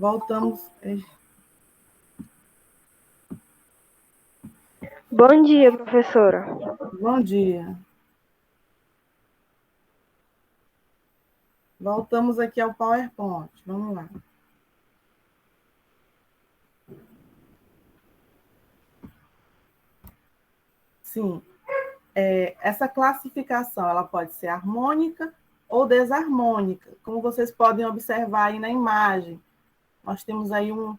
Voltamos. Bom dia, professora. Bom dia. Voltamos aqui ao PowerPoint. Vamos lá. Sim. Essa classificação ela pode ser harmônica ou desarmônica, como vocês podem observar aí na imagem. Nós temos aí o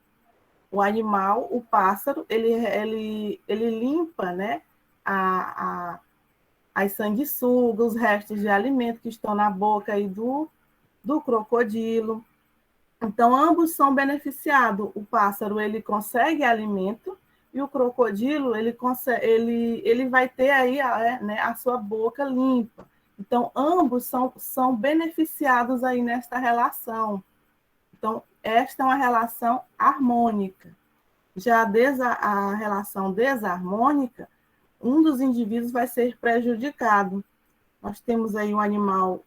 animal, o pássaro, ele limpa, né, as sanguessugas, os restos de alimento que estão na boca aí do crocodilo. Então, ambos são beneficiados. O pássaro ele consegue alimento e o crocodilo ele vai ter aí né, a sua boca limpa. Então, ambos são beneficiados aí nesta relação. Então, esta é uma relação harmônica. Já a relação desarmônica, um dos indivíduos vai ser prejudicado. Nós temos aí um animal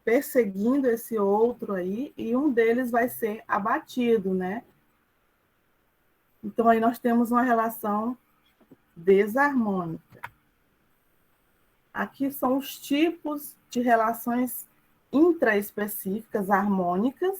perseguindo esse outro aí, e um deles vai ser abatido, né? Então, aí nós temos uma relação desarmônica. Aqui são os tipos de relações intraespecíficas harmônicas,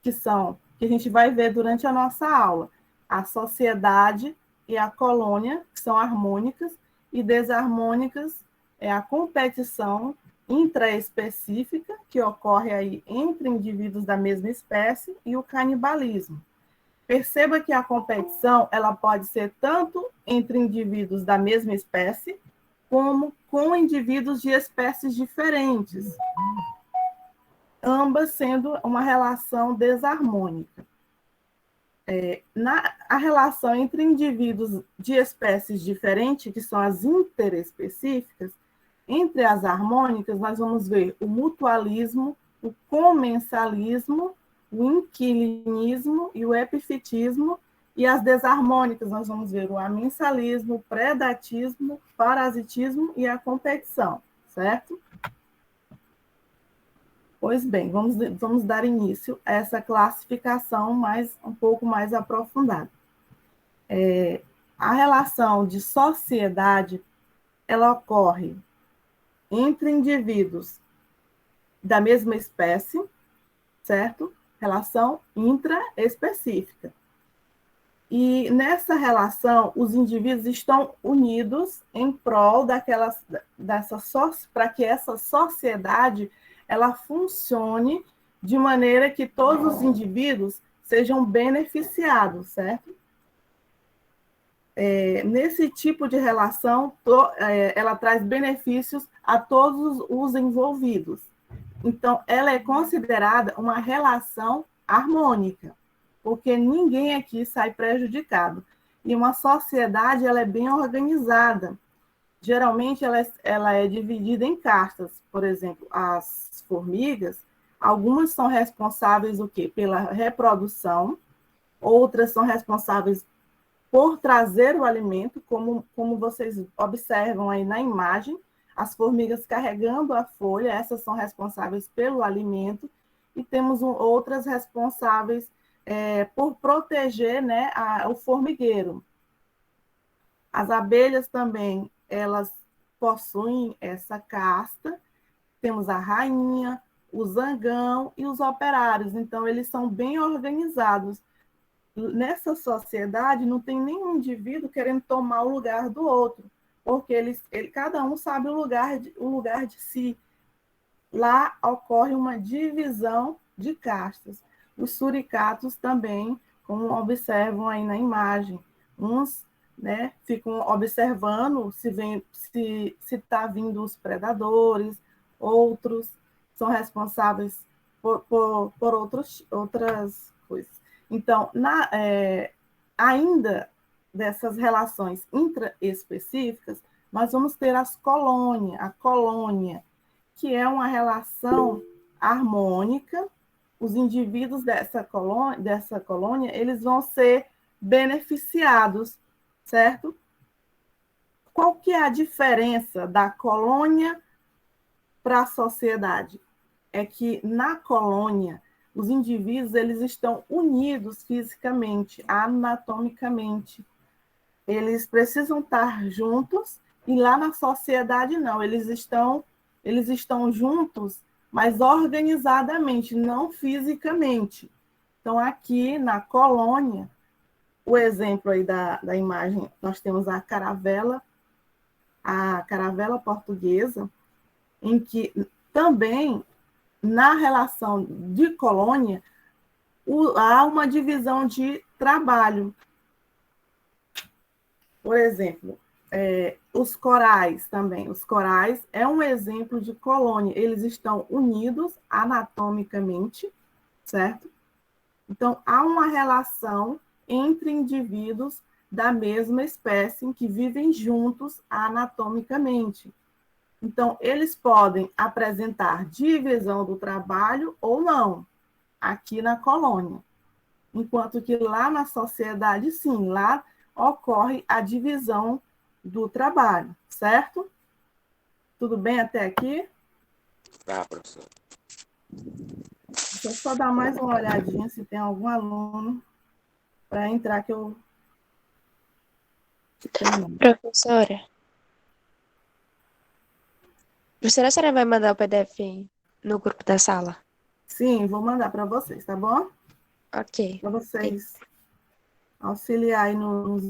que a gente vai ver durante a nossa aula. A sociedade e a colônia, que são harmônicas, e desarmônicas é a competição intraespecífica, que ocorre aí entre indivíduos da mesma espécie, e o canibalismo. Perceba que a competição ela pode ser tanto entre indivíduos da mesma espécie, como com indivíduos de espécies diferentes, ambas sendo uma relação desarmônica. A relação entre indivíduos de espécies diferentes, que são as interespecíficas, entre as harmônicas, nós vamos ver o mutualismo, o comensalismo, o inquilismo e o epifitismo, e as desarmônicas, nós vamos ver o amensalismo, o predatismo, parasitismo e a competição, certo? Pois bem, vamos dar início a essa classificação um pouco mais aprofundada. A relação de sociedade, ela ocorre entre indivíduos da mesma espécie, certo? Relação intraespecífica. E nessa relação, os indivíduos estão unidos em prol para que essa sociedade ela funcione de maneira que todos os indivíduos sejam beneficiados, certo? Nesse tipo de relação, ela traz benefícios a todos os envolvidos. Então, ela é considerada uma relação harmônica, porque ninguém aqui sai prejudicado. E uma sociedade ela é bem organizada. Geralmente, ela é dividida em castas. Por exemplo, as formigas, algumas são responsáveis o quê? Pela reprodução, outras são responsáveis por trazer o alimento, como vocês observam aí na imagem, as formigas carregando a folha, essas são responsáveis pelo alimento, e temos outras responsáveis por proteger, né, o formigueiro. As abelhas também, elas possuem essa casta, temos a rainha, o zangão e os operários, então eles são bem organizados. Nessa sociedade não tem nenhum indivíduo querendo tomar o lugar do outro, porque cada um sabe o lugar de si. Lá ocorre uma divisão de castas. Os suricatos também, como observam aí na imagem, uns, né, ficam observando se está vindo os predadores, outros são responsáveis por outras coisas. Então, ainda dessas relações intraespecíficas, nós vamos ter a colônia, que é uma relação harmônica. Os indivíduos dessa colônia, eles vão ser beneficiados, certo? Qual que é a diferença da colônia para a sociedade? É que na colônia os indivíduos eles estão unidos fisicamente, anatomicamente. Eles precisam estar juntos, e lá na sociedade não, eles estão juntos, mas organizadamente, não fisicamente. Então, aqui na colônia, o exemplo aí da imagem, nós temos a caravela portuguesa, em que também, na relação de colônia, há uma divisão de trabalho. Por exemplo, os corais também. Os corais é um exemplo de colônia. Eles estão unidos anatomicamente, certo? Então, há uma relação entre indivíduos da mesma espécie que vivem juntos anatomicamente. Então, eles podem apresentar divisão do trabalho ou não, aqui na colônia. Enquanto que lá na sociedade, sim, lá ocorre a divisão do trabalho, certo? Tudo bem até aqui? Tá, professor. Deixa eu só dar mais uma olhadinha se tem algum aluno para entrar que eu... Professora, a senhora vai mandar o PDF no grupo da sala? Sim, vou mandar para vocês, tá bom? Ok. Para vocês auxiliar aí nos...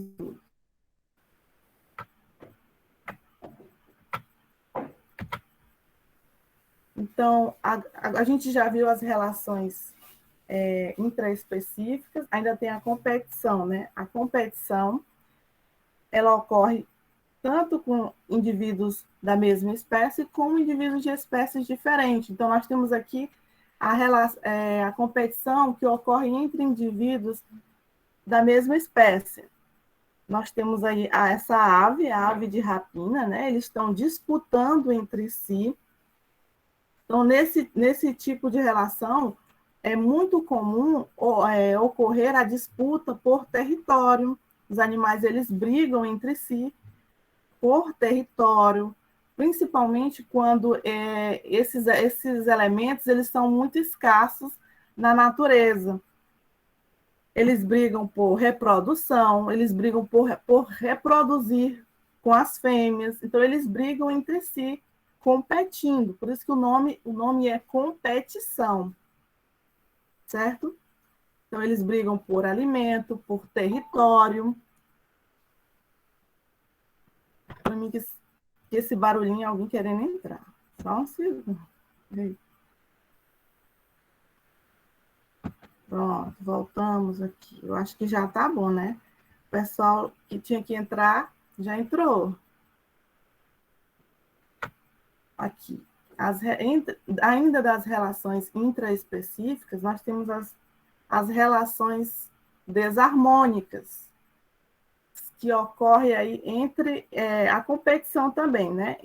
Então, a gente já viu as relações intraespecíficas, ainda tem a competição, né? A competição, ela ocorre tanto com indivíduos da mesma espécie, como indivíduos de espécies diferentes. Então, nós temos aqui a competição que ocorre entre indivíduos da mesma espécie. Nós temos aí essa ave, a ave de rapina, né? Eles estão disputando entre si. Então, nesse tipo de relação, é muito comum ocorrer a disputa por território. Os animais, eles brigam entre si por território, principalmente quando esses elementos eles são muito escassos na natureza. Eles brigam por reprodução, eles brigam por reproduzir com as fêmeas, então eles brigam entre si, competindo, por isso que o nome é competição, certo? Então eles brigam por alimento, por território. Para mim que esse barulhinho é alguém querendo entrar. Só um segundo. Pronto, voltamos aqui. Eu acho que já está bom, né? O pessoal que tinha que entrar já entrou. Aqui. Ainda das relações intraespecíficas, nós temos as relações desarmônicas, que ocorre aí entre a competição também, né?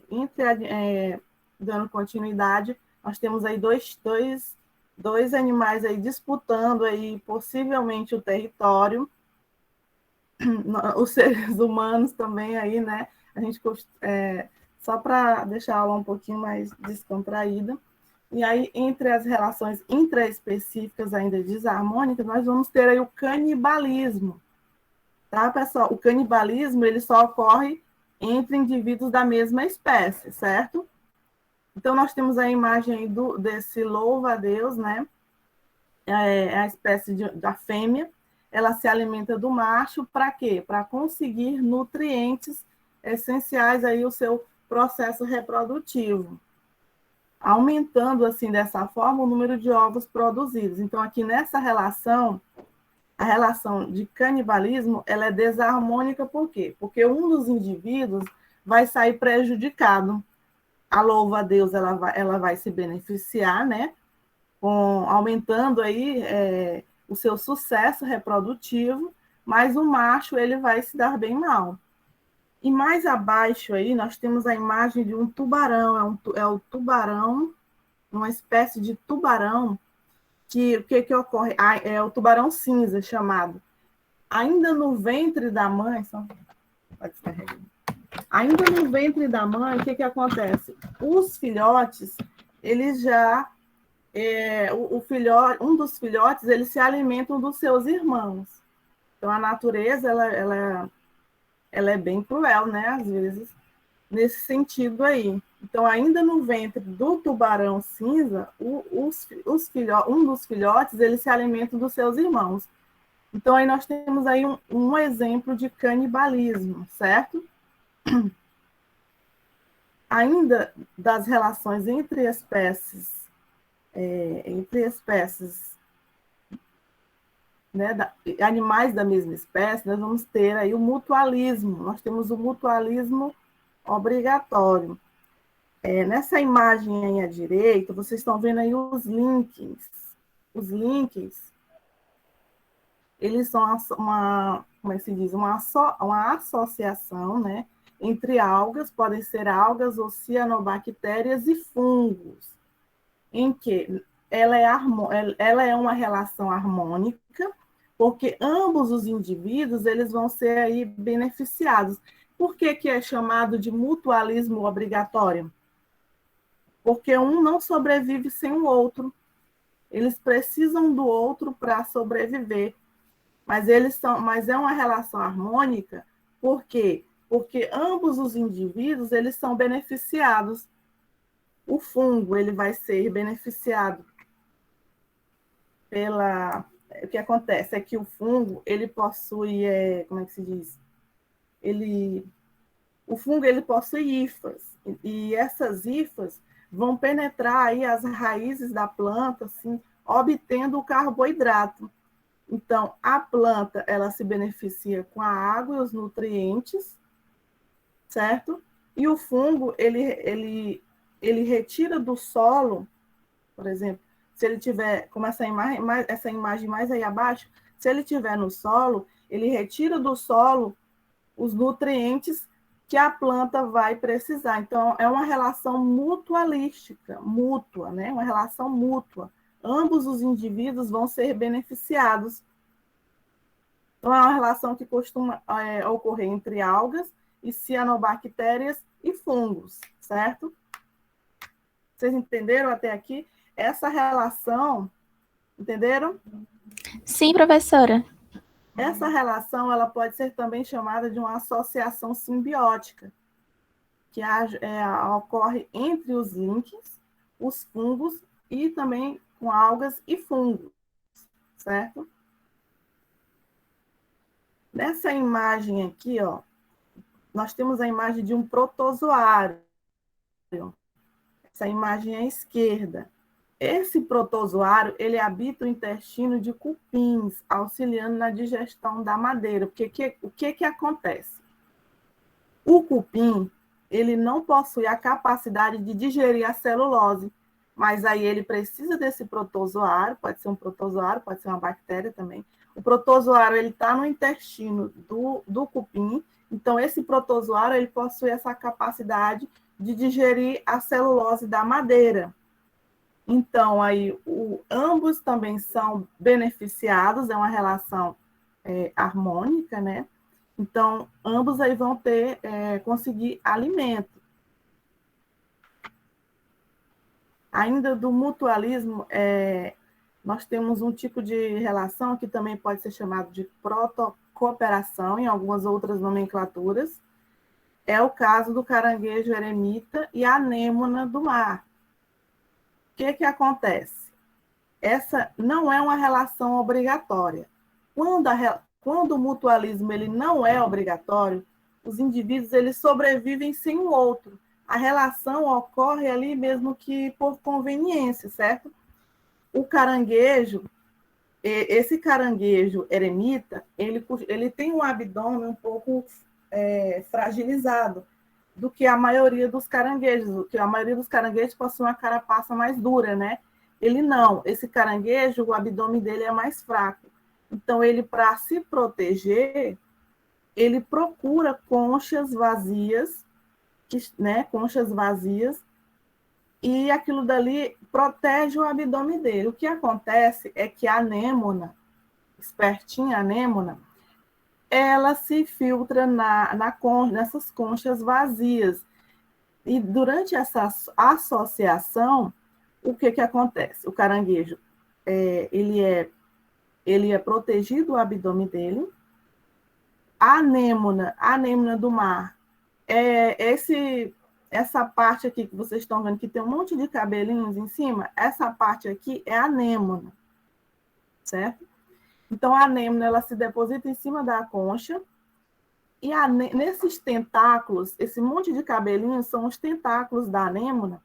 Dando continuidade, nós temos aí dois animais aí disputando aí possivelmente o território, os seres humanos também aí, né? A gente só para deixar a aula um pouquinho mais descontraída. E aí, entre as relações intraespecíficas ainda desarmônicas, nós vamos ter aí o canibalismo. Tá, pessoal? O canibalismo, ele só ocorre entre indivíduos da mesma espécie, certo? Então, nós temos a imagem aí desse louva-a-Deus, né? A espécie da fêmea, ela se alimenta do macho, para quê? Para conseguir nutrientes essenciais aí o seu processo reprodutivo, aumentando, assim, dessa forma, o número de ovos produzidos. Então, aqui nessa relação, a relação de canibalismo, ela é desarmônica, por quê? Porque um dos indivíduos vai sair prejudicado. A louva-a-Deus, ela vai se beneficiar, né? Aumentando aí o seu sucesso reprodutivo, mas o macho, ele vai se dar bem mal. E mais abaixo aí, nós temos a imagem de um tubarão, é o tubarão, uma espécie de tubarão, o que ocorre? É o tubarão cinza, chamado. Ainda no ventre da mãe, ainda no ventre da mãe, o que acontece? Os filhotes, eles já um dos filhotes, eles se alimentam dos seus irmãos. Então, a natureza, ela é bem cruel, né, às vezes, nesse sentido aí. Então, ainda no ventre do tubarão cinza, um dos filhotes, eles se alimentam dos seus irmãos. Então, aí nós temos aí um exemplo de canibalismo, certo? Ainda das relações entre espécies, né, animais da mesma espécie, nós vamos ter aí o mutualismo. Nós temos o mutualismo obrigatório. Nessa imagem aí à direita, vocês estão vendo aí os links. Os links, eles são como é que se diz? Uma associação, né, entre algas, podem ser algas ou cianobactérias e fungos, em que ela é uma relação harmônica, porque ambos os indivíduos eles vão ser aí beneficiados. Por que é chamado de mutualismo obrigatório? Porque um não sobrevive sem o outro. Eles precisam do outro para sobreviver. Mas é uma relação harmônica, por quê? Porque ambos os indivíduos eles são beneficiados. O fungo ele vai ser beneficiado o que acontece é que o fungo ele possui, como é que se diz? O fungo ele possui hifas, e essas hifas vão penetrar aí as raízes da planta, assim, obtendo o carboidrato. Então, a planta, ela se beneficia com a água e os nutrientes, certo? E o fungo, ele retira do solo, por exemplo, se ele tiver, como essa imagem mais aí abaixo, se ele tiver no solo, ele retira do solo os nutrientes que a planta vai precisar. Então, é uma relação mutualística, mútua, né? Uma relação mútua. Ambos os indivíduos vão ser beneficiados. Então, é uma relação que costuma ocorrer entre algas e cianobactérias e fungos, certo? Vocês entenderam até aqui? Essa relação, entenderam? Sim, professora. Essa relação ela pode ser também chamada de uma associação simbiótica, que ocorre entre os links, os fungos e também com algas e fungos, certo? Nessa imagem aqui, ó, nós temos a imagem de um protozoário. Essa imagem à esquerda. Esse protozoário, ele habita o intestino de cupins, auxiliando na digestão da madeira. O que acontece? O cupim, ele não possui a capacidade de digerir a celulose, mas aí ele precisa desse protozoário, pode ser um protozoário, pode ser uma bactéria também. O protozoário, ele está no intestino do cupim, então esse protozoário, ele possui essa capacidade de digerir a celulose da madeira. Então, aí, ambos também são beneficiados, é uma relação harmônica, né? Então, ambos aí vão conseguir alimento. Ainda do mutualismo, nós temos um tipo de relação que também pode ser chamado de protocooperação, em algumas outras nomenclaturas. É o caso do caranguejo eremita e a anêmona do mar. O que acontece? Essa não é uma relação obrigatória. Quando o mutualismo ele não é obrigatório, os indivíduos eles sobrevivem sem o outro. A relação ocorre ali mesmo que por conveniência, certo? O caranguejo, esse caranguejo eremita, ele tem um abdômen um pouco fragilizado do que a maioria dos caranguejos, que a maioria dos caranguejos possui uma carapaça mais dura, né? Ele não, esse caranguejo, o abdômen dele é mais fraco. Então, ele, para se proteger, ele procura conchas vazias, né? Conchas vazias, e aquilo dali protege o abdômen dele. O que acontece é que a anêmona, espertinha anêmona, ela se filtra nessas conchas vazias. E durante essa associação, o que acontece? O caranguejo, ele é protegido o abdômen dele. A anêmona do mar, essa parte aqui que vocês estão vendo, que tem um monte de cabelinhos em cima, essa parte aqui é a anêmona, certo? Então, a anêmona, ela se deposita em cima da concha, e nesses tentáculos, esse monte de cabelinhos são os tentáculos da anêmona,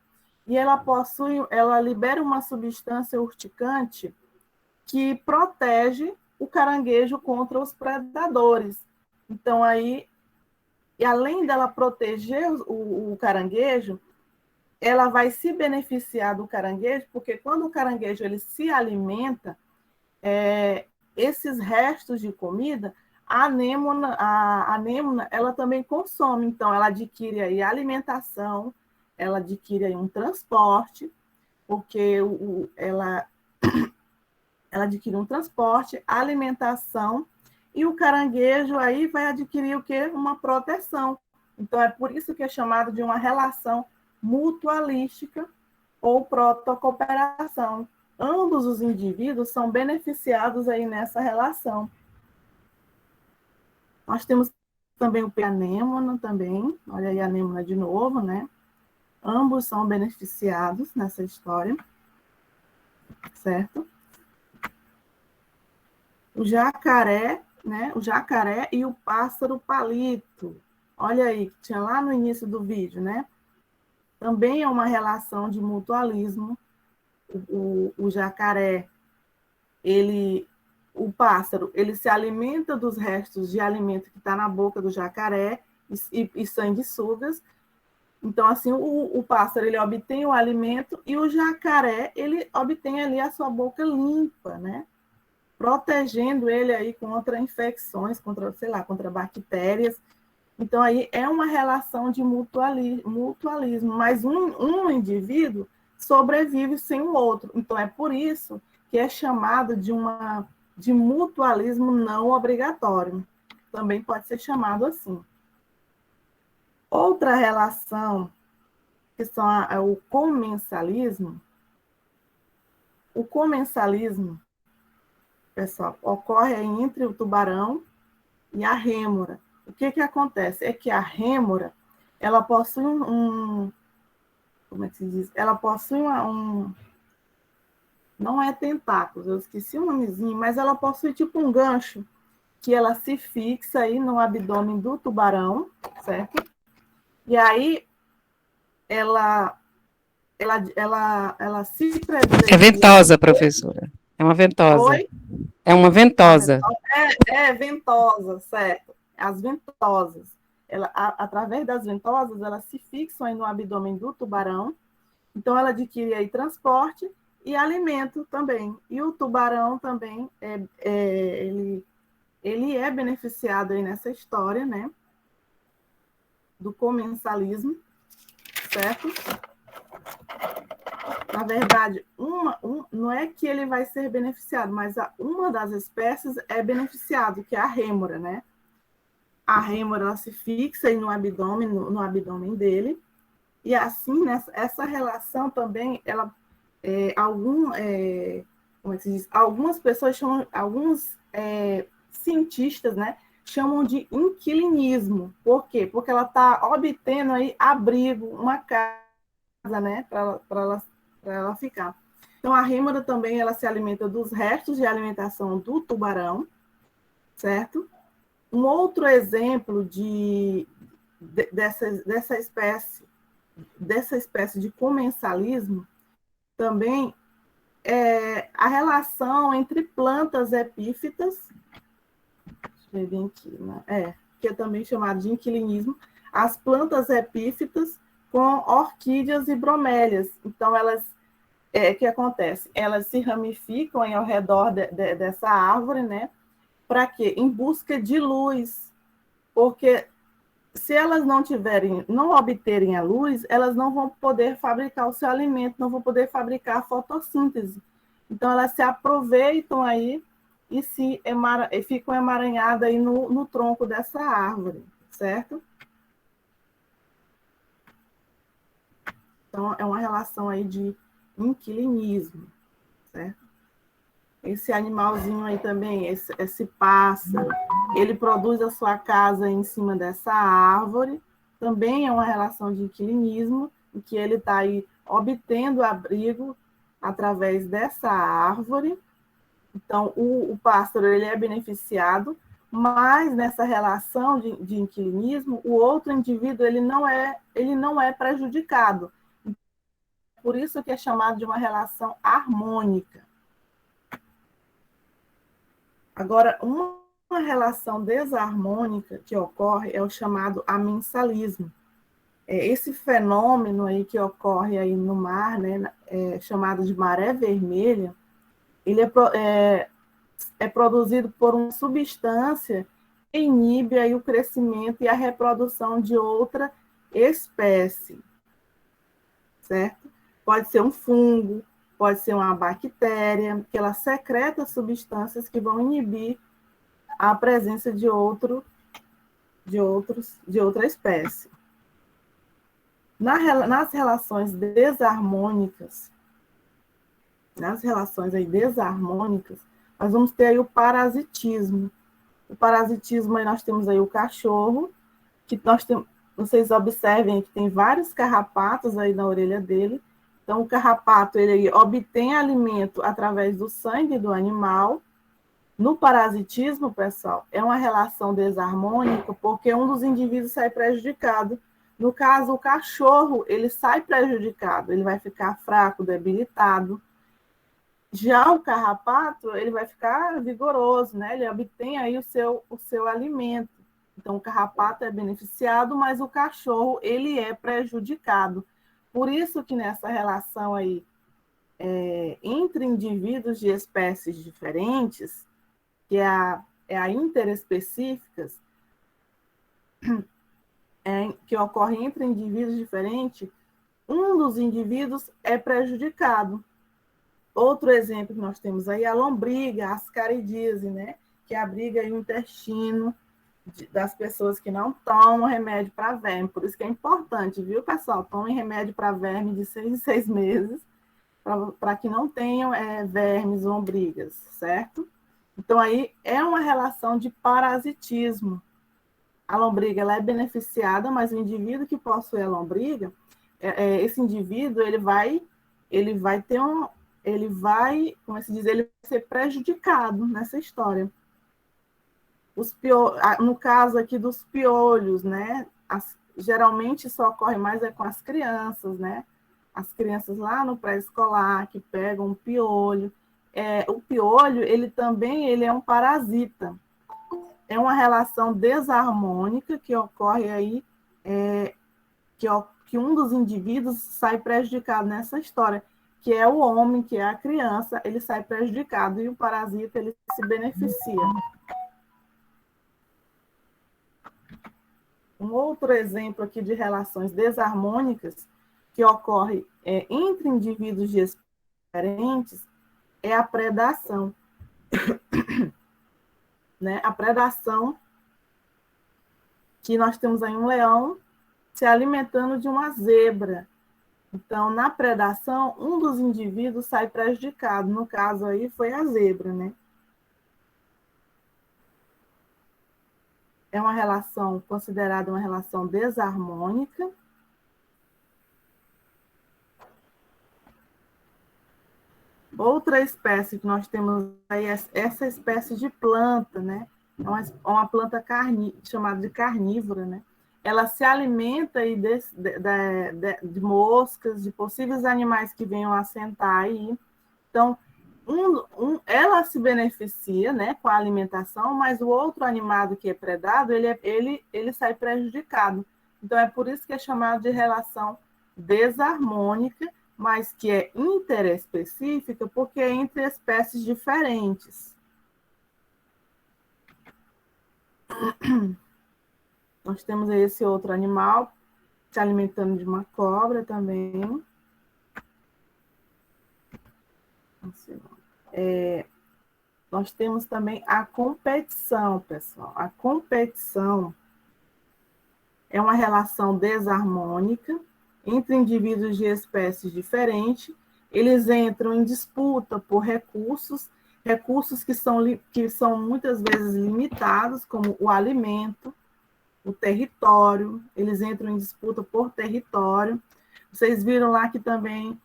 e ela libera uma substância urticante que protege o caranguejo contra os predadores. Então, aí, e além dela proteger o caranguejo, ela vai se beneficiar do caranguejo, porque quando o caranguejo ele se alimenta, esses restos de comida, a anêmona, ela também consome. Então, ela adquire aí alimentação, ela adquire aí um transporte, porque ela adquire um transporte, alimentação, e o caranguejo aí vai adquirir o quê? Uma proteção. Então, é por isso que é chamado de uma relação mutualística ou protocooperação. Ambos os indivíduos são beneficiados aí nessa relação. Nós temos também o anêmona também, olha aí a anêmona de novo, né? Ambos são beneficiados nessa história, certo? O jacaré, né? O jacaré e o pássaro palito. Olha aí, que tinha lá no início do vídeo, né? Também é uma relação de mutualismo. O jacaré, o pássaro, ele se alimenta dos restos de alimento que está na boca do jacaré e sanguessugas. Então, assim, o pássaro, ele obtém o alimento e o jacaré, ele obtém ali a sua boca limpa, né? Protegendo ele aí contra infecções, contra bactérias. Então, aí é uma relação de mutualismo, mas um indivíduo sobrevive sem o outro. Então, é por isso que é chamado de mutualismo não obrigatório. Também pode ser chamado assim. Outra relação, que é o comensalismo. O comensalismo, pessoal, ocorre entre o tubarão e a rêmora. O que acontece? É que a rêmora, ela possui como é que se diz? Ela possui não é tentáculos, eu esqueci o nomezinho, mas ela possui tipo um gancho que ela se fixa aí no abdômen do tubarão, certo? E aí ela se preserva. É ventosa, professora. É uma ventosa. Oi? É uma ventosa. Ventosa, certo. As ventosas. Através das ventosas, elas se fixam aí no abdômen do tubarão. Então, ela adquire aí transporte e alimento também. E o tubarão também, ele é beneficiado aí nessa história, né? Do comensalismo, certo? Na verdade, não é que ele vai ser beneficiado, mas uma das espécies é beneficiado, que é a rêmora, né? A rêmora, ela se fixa aí no abdômen dele, e assim, essa relação também, como é que se diz? Algumas pessoas chamam, alguns cientistas, né, chamam de inquilinismo. Por quê? Porque ela está obtendo aí abrigo, uma casa, né, para ela ficar. Então, a rêmora também, ela se alimenta dos restos de alimentação do tubarão, certo? Um outro exemplo dessa espécie de comensalismo também é a relação entre plantas epífitas, deixa eu ver aqui, né? Que é também chamado de inquilinismo, as plantas epífitas com orquídeas e bromélias. Então, o que acontece? Elas se ramificam ao redor dessa árvore, né? Para quê? Em busca de luz. Porque se elas não obterem a luz, elas não vão poder fabricar o seu alimento, não vão poder fabricar a fotossíntese. Então, elas se aproveitam aí e ficam emaranhadas aí no tronco dessa árvore, certo? Então, é uma relação aí de inquilinismo, certo? Esse animalzinho aí também, esse pássaro, ele produz a sua casa em cima dessa árvore, também é uma relação de inquilinismo, em que ele está aí obtendo abrigo através dessa árvore. Então, o pássaro ele é beneficiado, mas nessa relação de inquilinismo, o outro indivíduo ele não é prejudicado. Por isso que é chamado de uma relação harmônica. Agora, uma relação desarmônica que ocorre é o chamado amensalismo. Esse fenômeno aí que ocorre aí no mar, né, chamado de maré vermelha, ele é produzido por uma substância que inibe aí o crescimento e a reprodução de outra espécie, certo? Pode ser um fungo, pode ser uma bactéria, que ela secreta substâncias que vão inibir a presença de outra espécie. Nas relações desarmônicas, nós vamos ter aí o parasitismo. O parasitismo, aí nós temos aí o cachorro, que vocês observem que tem vários carrapatos aí na orelha dele. Então, o carrapato, ele obtém alimento através do sangue do animal. No parasitismo, pessoal, é uma relação desarmônica, porque um dos indivíduos sai prejudicado. No caso, o cachorro, ele sai prejudicado, ele vai ficar fraco, debilitado. Já o carrapato, ele vai ficar vigoroso, né? Ele obtém aí o seu alimento. Então, o carrapato é beneficiado, mas o cachorro, ele é prejudicado. Por isso que nessa relação aí, entre indivíduos de espécies diferentes, que é a interespecíficas, que ocorre entre indivíduos diferentes, um dos indivíduos é prejudicado. Outro exemplo que nós temos aí é a lombriga, a ascaridíase, né? Que abriga aí o intestino das pessoas que não tomam remédio para verme. Por isso que é importante, viu, pessoal? Tomem remédio para verme de 6 em 6 meses, para que não tenham vermes, lombrigas, certo? Então, aí é uma relação de parasitismo. A lombriga ela é beneficiada, mas o indivíduo que possui a lombriga, esse indivíduo, ele vai como se diz, ele vai ser prejudicado nessa história. No caso aqui dos piolhos, né? Geralmente isso ocorre mais com as crianças, né? As crianças lá no pré-escolar que pegam um piolho. O piolho, ele é um parasita. É uma relação desarmônica que ocorre aí, que um dos indivíduos sai prejudicado nessa história, que é o homem, que é a criança, ele sai prejudicado e o parasita, ele se beneficia. Um outro exemplo aqui de relações desarmônicas que ocorre entre indivíduos diferentes é a predação. Né? A predação, que nós temos aí um leão se alimentando de uma zebra. Então, na predação, um dos indivíduos sai prejudicado. No caso aí, foi a zebra, né? É uma relação considerada uma relação desarmônica. Outra espécie que nós temos aí é essa espécie de planta, né? É uma planta chamada de carnívora, né? Ela se alimenta aí de moscas, de possíveis animais que venham assentar aí. Então, ela se beneficia, né, com a alimentação, mas o outro animado que é predado, ele sai prejudicado. Então, é por isso que é chamado de relação desarmônica, mas que é interespecífica, porque é entre espécies diferentes. Nós temos aí esse outro animal se alimentando de uma cobra também. Nós temos também a competição, pessoal. A competição é uma relação desarmônica entre indivíduos de espécies diferentes. eles entram em disputa por recursos, recursos que são muitas vezes limitados, como o alimento, o território, eles entram em disputa por território. Vocês viram lá que também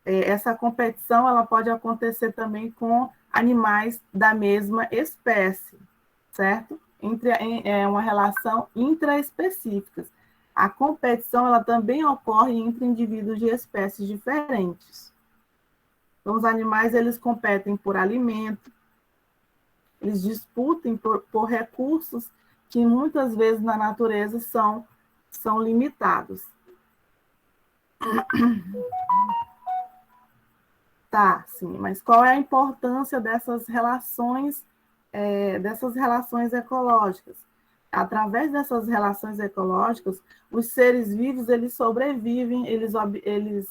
essa competição ela pode acontecer também com animais da mesma espécie, certo? É uma relação intraespecífica. A competição ela também ocorre entre indivíduos de espécies diferentes. Então, os animais eles competem por alimento, eles disputam por recursos que muitas vezes na natureza são limitados. Tá, sim, mas qual é a importância dessas relações ecológicas? Através dessas relações ecológicas, os seres vivos eles sobrevivem, eles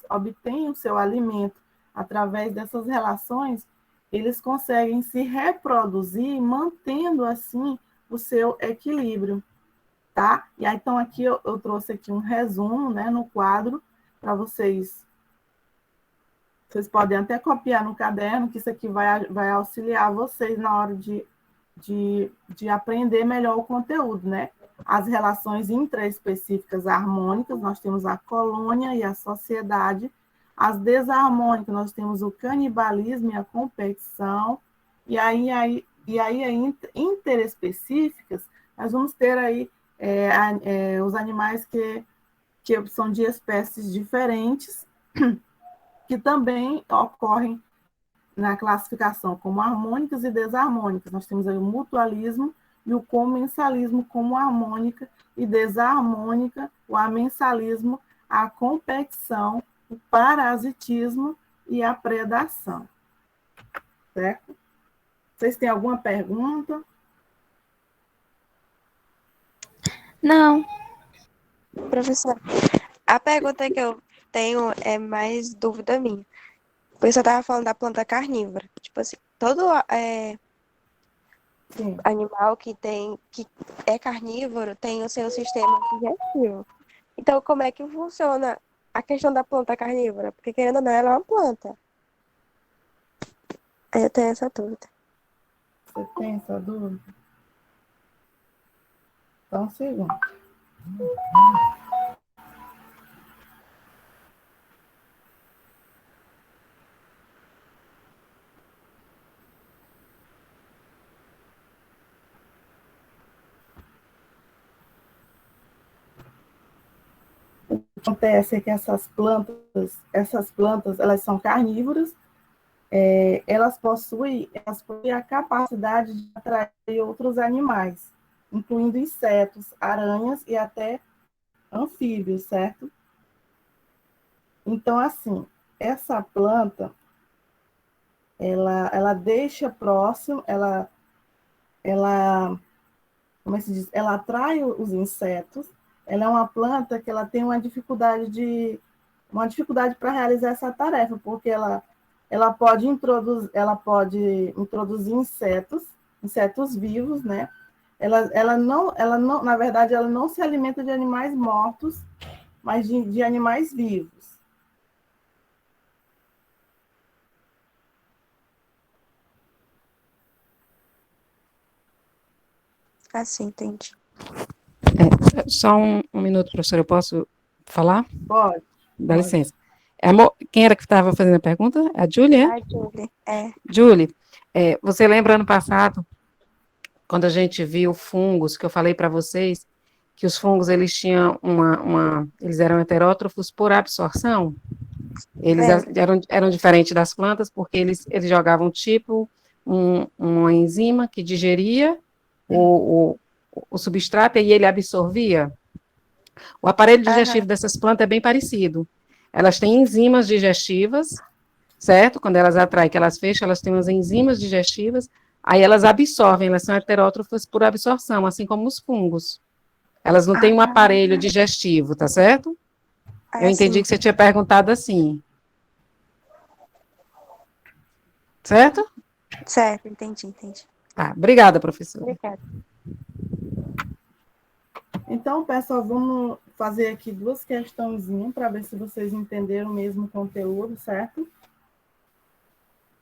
obtêm o seu alimento. Através dessas relações, eles conseguem se reproduzir, mantendo assim o seu equilíbrio, tá? E aí, então aqui eu trouxe aqui um resumo, né, no quadro para vocês. Vocês podem até copiar no caderno, que isso aqui vai auxiliar vocês na hora de aprender melhor o conteúdo, né? As relações intraespecíficas harmônicas, nós temos a colônia e a sociedade. As desarmônicas, nós temos o canibalismo e a competição. E aí interespecíficas, nós vamos ter aí os animais que são de espécies diferentes, que também ocorrem na classificação como harmônicas e desarmônicas. Nós temos aí o mutualismo e o comensalismo como harmônica e desarmônica, o amensalismo, a competição, o parasitismo e a predação. Certo? Vocês têm alguma pergunta? Não. Professor, a pergunta que eu tenho é mais dúvida minha. O professor estava falando da planta carnívora. Tipo assim, todo Sim. animal que é carnívoro tem o seu sistema digestivo. Então, como é que funciona a questão da planta carnívora? Porque, querendo ou não, ela é uma planta. Aí eu tenho essa dúvida. Você tem essa dúvida? Então, um segundo. O que acontece é que essas plantas, elas são carnívoras, elas possuem a capacidade de atrair outros animais, incluindo insetos, aranhas e até anfíbios, certo? Então, assim, essa planta, ela deixa próximo, como é que se diz? Ela atrai os insetos. Ela é uma planta que ela tem uma dificuldade para realizar essa tarefa, porque ela pode introduzir insetos vivos, né? Ela não, na verdade, ela não se alimenta de animais mortos, mas de animais vivos. Assim, entendi. Só um minuto, professora, eu posso falar? Pode. Dá licença. Quem era que estava fazendo a pergunta? A Júlia? A Júlia, Júlia, você lembra ano passado, quando a gente viu fungos, que eu falei para vocês, que os fungos, eles tinham eles eram heterótrofos por absorção? Eles eram diferentes das plantas, porque eles jogavam tipo uma enzima que digeria o substrato e ele absorvia. O aparelho digestivo dessas plantas é bem parecido. Elas têm enzimas digestivas, certo? Quando elas atraem, que elas fecham, elas têm umas enzimas digestivas, aí elas absorvem, elas são heterótrofas por absorção, assim como os fungos. Elas não têm um aparelho digestivo, tá certo? Eu entendi que você tinha perguntado assim. Certo? Certo, entendi. Tá, obrigada, professora. Obrigada. Então, pessoal, vamos fazer aqui duas questõezinhas para ver se vocês entenderam mesmo o conteúdo, certo?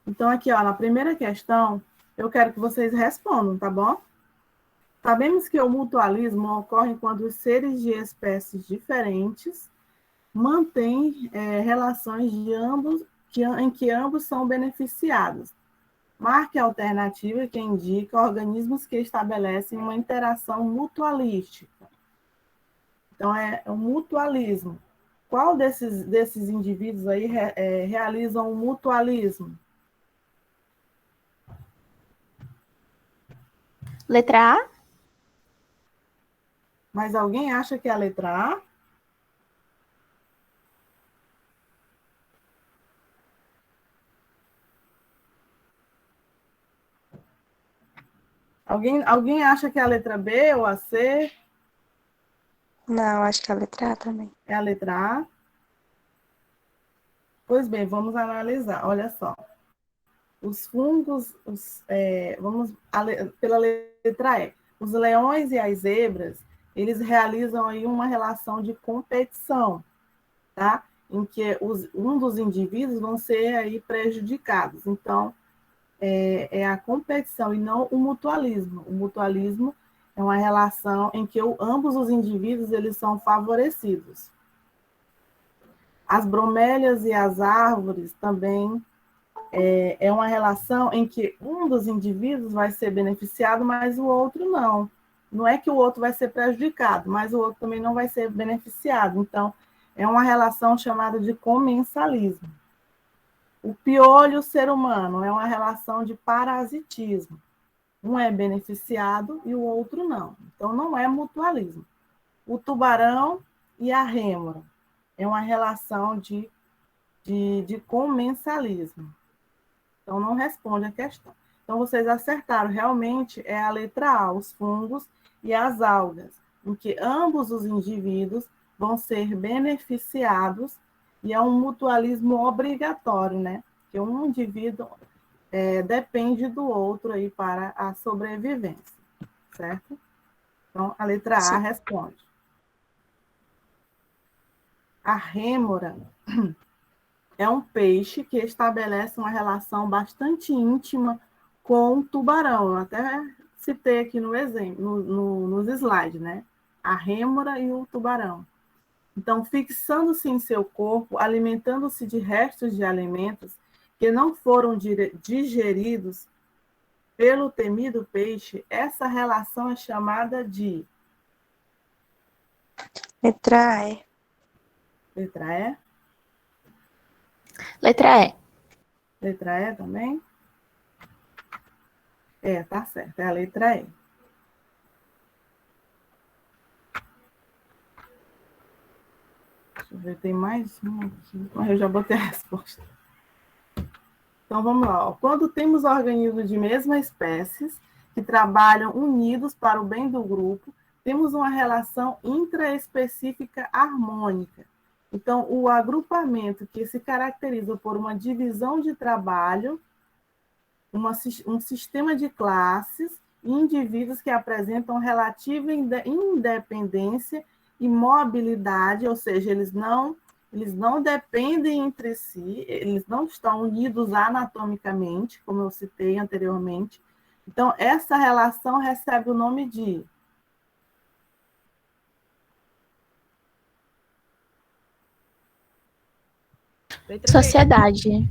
Então, aqui, ó, na primeira questão, eu quero que vocês respondam, tá bom? Sabemos que o mutualismo ocorre quando os seres de espécies diferentes mantêm relações em que ambos são beneficiados. Marque a alternativa que indica organismos que estabelecem uma interação mutualística. Então, é o mutualismo. Qual desses indivíduos aí realizam o mutualismo? Letra A? Mas alguém acha que é a letra A? Alguém acha que é a letra B ou a C? Não, acho que é a letra A também. É a letra A? Pois bem, vamos analisar. Olha só. Os fungos, pela letra E. Os leões e as zebras, eles realizam aí uma relação de competição, tá? Em que um dos indivíduos vão ser aí prejudicados. Então, é a competição e não o mutualismo. O mutualismo é uma relação em que ambos os indivíduos eles são favorecidos. As bromélias e as árvores também é uma relação em que um dos indivíduos vai ser beneficiado, mas o outro não. Não é que o outro vai ser prejudicado, mas o outro também não vai ser beneficiado. Então, é uma relação chamada de comensalismo. O piolho e o ser humano é uma relação de parasitismo. Um é beneficiado e o outro não. Então, não é mutualismo. O tubarão e a rêmora é uma relação de comensalismo. Então, não responde a questão. Então, vocês acertaram. Realmente, é a letra A, os fungos e as algas, em que ambos os indivíduos vão ser beneficiados e é um mutualismo obrigatório, né? Que um indivíduo depende do outro aí para a sobrevivência, certo? Então, a letra A responde. A rêmora é um peixe que estabelece uma relação bastante íntima com o tubarão. Eu até citei aqui no exemplo, nos slides, né? A rêmora e o tubarão. Então, fixando-se em seu corpo, alimentando-se de restos de alimentos que não foram digeridos pelo temido peixe, essa relação é chamada de... Letra E. Letra E? Letra E. Letra E também? Tá certo, é a letra E. Deixa eu ver, tem mais uma aqui. Mas eu já botei a resposta. Então, vamos lá. Ó. Quando temos organismos de mesma espécie que trabalham unidos para o bem do grupo, temos uma relação intraespecífica harmônica. Então, o agrupamento que se caracteriza por uma divisão de trabalho, um sistema de classes e indivíduos que apresentam relativa independência e mobilidade, ou seja, eles não dependem entre si, eles não estão unidos anatomicamente, como eu citei anteriormente. Então, essa relação recebe o nome de... Sociedade.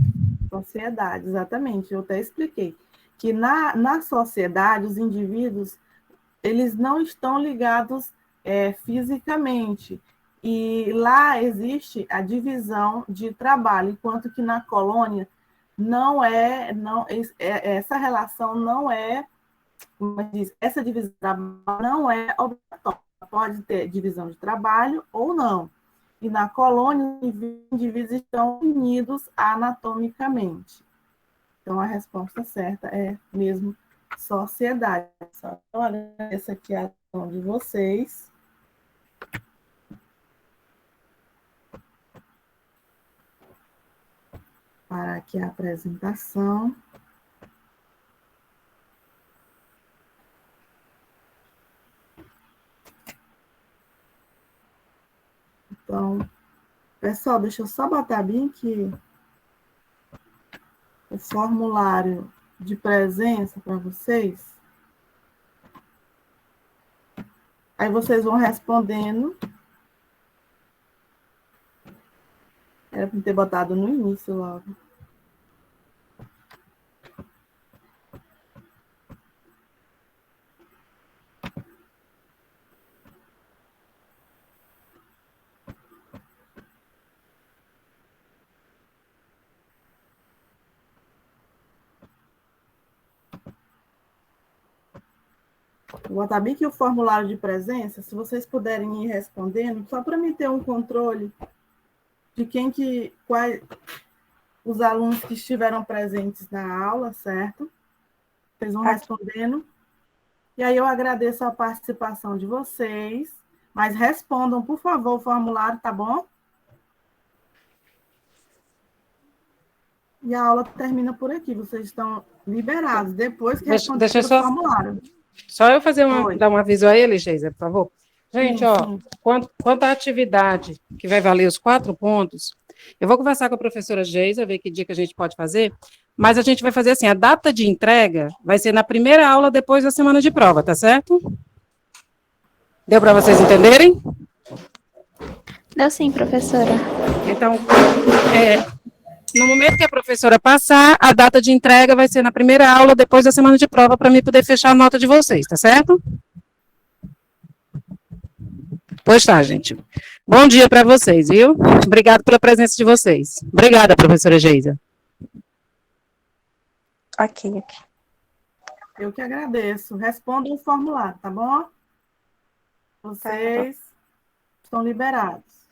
Sociedade, exatamente. Eu até expliquei que na sociedade, os indivíduos eles não estão ligados fisicamente. E lá existe a divisão de trabalho, enquanto que na colônia essa relação não é, como diz, essa divisão de trabalho não é obrigatória. Pode ter divisão de trabalho ou não. E na colônia, os indivíduos estão unidos anatomicamente. Então, a resposta certa é mesmo sociedade. Só agradeço aqui a atenção de vocês. Parar aqui a apresentação. Então, pessoal, deixa eu só botar bem aqui o formulário de presença para vocês. Aí vocês vão respondendo. Era para ter botado no início logo. Vou botar bem aqui o formulário de presença, se vocês puderem ir respondendo, só para mim ter um controle de quais os alunos que estiveram presentes na aula, certo? Vocês vão respondendo. E aí eu agradeço a participação de vocês, mas respondam, por favor, o formulário, tá bom? E a aula termina por aqui, vocês estão liberados, depois que responderem o formulário. Só eu dar um aviso a ele, Geisa, por favor. Gente, Sim, ó, sim. quanto à atividade que vai valer os 4 pontos, eu vou conversar com a professora Geisa, ver que dia que a gente pode fazer, mas a gente vai fazer assim, a data de entrega vai ser na primeira aula depois da semana de prova, tá certo? Deu para vocês entenderem? Deu sim, professora. Então, no momento que a professora passar, a data de entrega vai ser na primeira aula depois da semana de prova, para mim poder fechar a nota de vocês, tá certo? Pois tá, gente. Bom dia para vocês, viu? Obrigado pela presença de vocês. Obrigada, professora Geisa. Ok. Eu que agradeço. Respondam o formulário, tá bom? Vocês estão liberados.